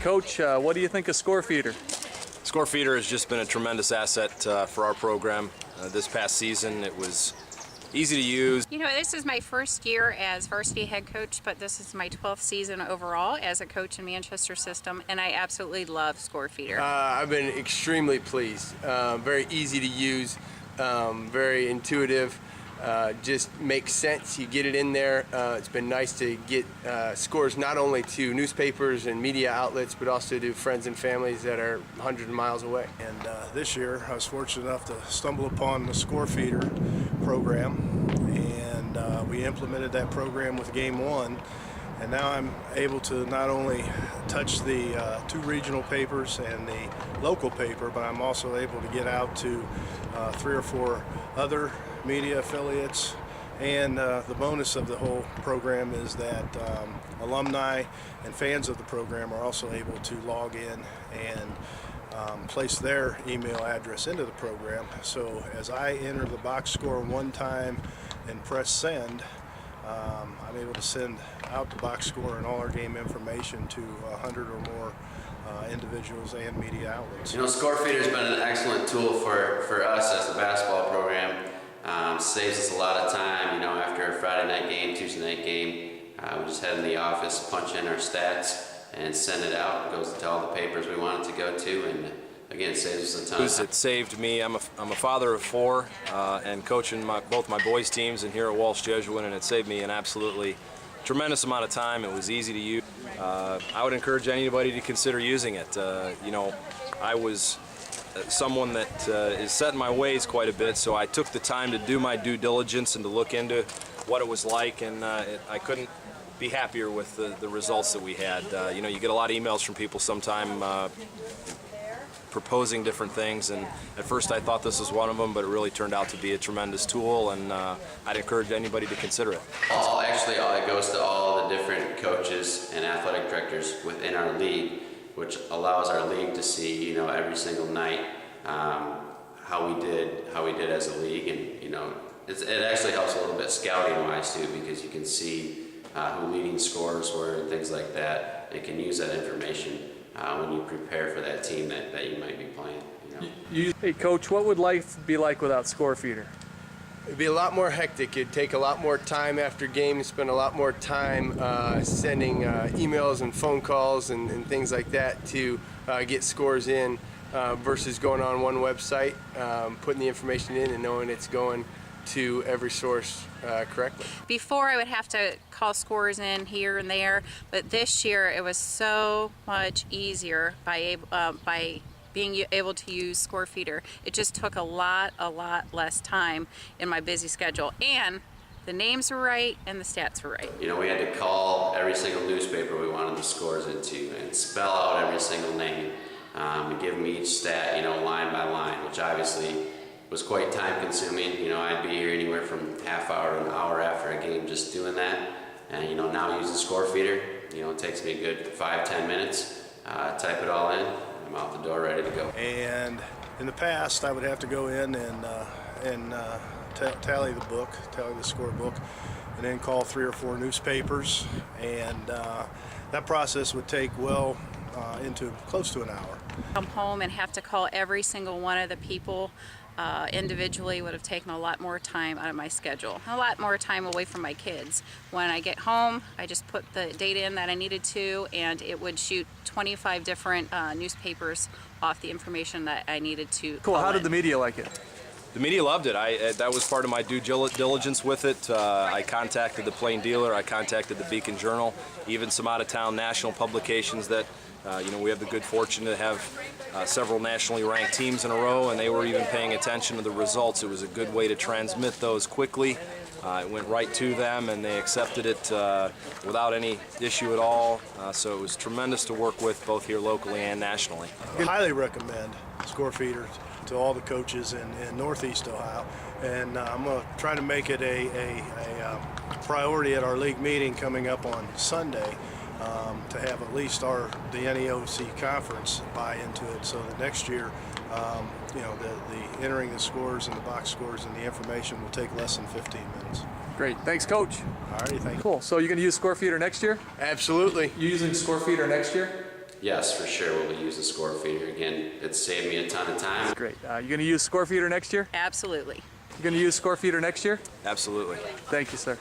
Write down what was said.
Coach, what do you think of Scorefeeder? Scorefeeder has just been a tremendous asset for our program. This past season, it was easy to use. You know, this is my first year as varsity head coach, but this is my 12th season overall as a coach in Manchester system, and I absolutely love Scorefeeder. I've been extremely pleased. Very easy to use, very intuitive. Just makes sense. You get it in there. It's been nice to get scores not only to newspapers and media outlets, but also to friends and families that are hundreds of miles away. And this year, I was fortunate enough to stumble upon the Scorefeeder program, and we implemented that program with Game 1. And now I'm able to not only touch the 2 regional papers and the local paper, but I'm also able to get out to 3 or 4 other media affiliates. And the bonus of the whole program is that alumni and fans of the program are also able to log in and place their email address into the program. So as I enter the box score one time and press send, I'm able to send out the box score and all our game information to 100 or more individuals and media outlets. You know, Scorefeeder has been an excellent tool for us as a basketball program. Saves us a lot of time, you know, after a Friday night game, Tuesday night game. We just head in the office, punch in our stats, and send it out. It goes to all the papers we want it to go to, and again, it saves us a ton of time. It saved me. I'm a father of 4 and coaching both my boys' teams and here at Walsh Jesuit, and it saved me an absolutely tremendous amount of time. It was easy to use. I would encourage anybody to consider using it. You know, I was someone that is set in my ways quite a bit, so I took the time to do my due diligence and to look into what it was like, and I couldn't be happier with the results that we had. You know, you get a lot of emails from people sometime proposing different things, and at first I thought this was one of them, but it really turned out to be a tremendous tool, and I'd encourage anybody to consider it. It goes to all the different coaches and athletic directors within our league, which allows our league to see, you know, every single night how we did as a league, and you know, it actually helps a little bit scouting wise too, because you can see who leading scorers were and things like that. You can use that information when you prepare for that team that you might be playing. You know? Hey Coach, what would life be like without Scorefeeder? It'd be a lot more hectic. It'd take a lot more time after games, spend a lot more time sending emails and phone calls and things like that to get scores in versus going on one website, putting the information in and knowing it's going to every source correctly. Before I would have to call scores in here and there, but this year it was so much easier by being able to use Scorefeeder. It just took a lot less time in my busy schedule, and the names were right and the stats were right. You know, we had to call every single newspaper we wanted the scores into and spell out every single name and give them each stat, you know, line by line, which obviously was quite time consuming. You know, I'd be here anywhere from half hour to an hour after a game just doing that. And you know, now using Scorefeeder, you know, it takes me a good 5-10 minutes, type it all in, I'm out the door ready to go. And in the past, I would have to go in and tally the scorebook, and then call 3 or 4 newspapers, and that process would take into close to an hour. Come home and have to call every single one of the people individually would have taken a lot more time out of my schedule, a lot more time away from my kids. When I get home, I just put the data in that I needed to, and it would shoot 25 different newspapers off the information that I needed to. Cool. How did the media like it? The media loved it. That was part of my due diligence with it. I contacted the Plain Dealer, I contacted the Beacon Journal, even some out-of-town national publications that, you know, we have the good fortune to have several nationally ranked teams in a row, and they were even paying attention to the results. It was a good way to transmit those quickly. It went right to them, and they accepted it without any issue at all. So it was tremendous to work with, both here locally and nationally. I highly recommend Scorefeeder to all the coaches in Northeast Ohio, and I'm going to try to make it a priority at our league meeting coming up on Sunday. To have at least the NEOC conference buy into it, so that next year, you know, the entering the scores and the box scores and the information will take less than 15 minutes. Great. Thanks, Coach. All righty, thank you. Cool. So you're going to use Scorefeeder next year? Absolutely. You using Scorefeeder next year? Yes, for sure, we'll use the Scorefeeder. Again, it's saved me a ton of time. Great. You going to use Scorefeeder next year? Absolutely. You going to use Scorefeeder next year? Absolutely. Thank you, sir.